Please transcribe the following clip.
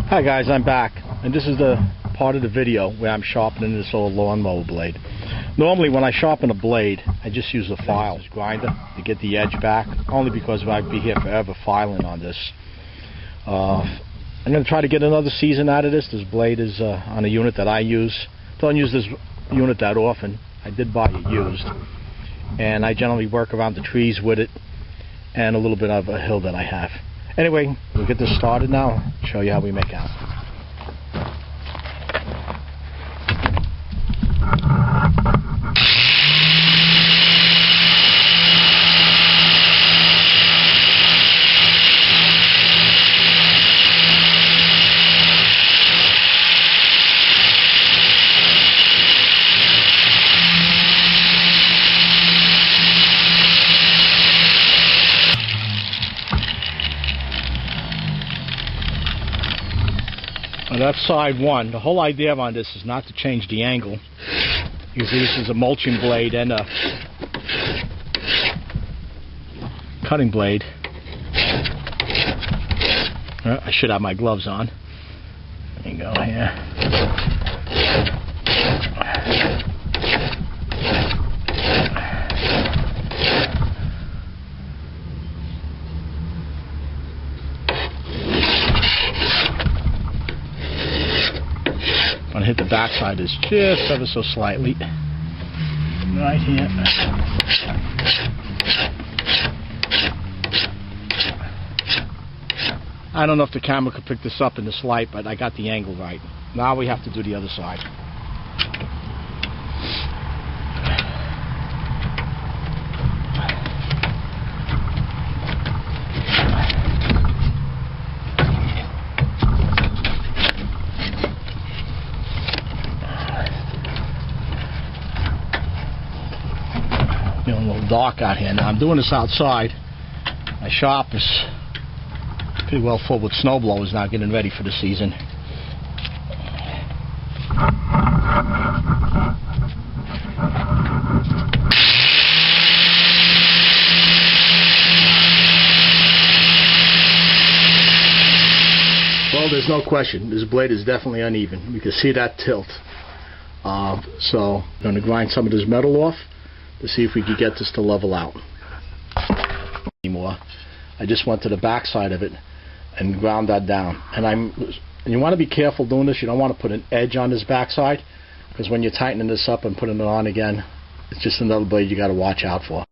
Hi guys, I'm back, and this is the part of the video where I'm sharpening this old lawnmower blade. Normally when I sharpen a blade, I just use a file grinder to get the edge back, only because I'd be here forever filing on this. I'm going to try to get another season out of this. This blade is on a unit that I use. Don't use this unit that often. I did buy it used, and I generally work around the trees with it and a little bit of a hill that I have. Anyway, we'll get this started now. Show you how we make out. That's side one. The whole idea on this is not to change the angle, because this is a mulching blade and a cutting blade. I should have my gloves on. There you go here. I'm going to hit the back side is just ever so slightly. Right here. I don't know if the camera could pick this up in this light, but I got the angle right. Now we have to do the other side. A little dark out here. Now I'm doing this outside. My shop is pretty well full with snow blowers now, getting ready for the season. Well, there's no question. This blade is definitely uneven. You can see that tilt. So I'm going to grind some of this metal off to see if we can get this to level out. Anymore. I just went to the back side of it and ground that down. And you want to be careful doing this. You don't want to put an edge on this back side, because when you're tightening this up and putting it on again, it's just another blade you got to watch out for.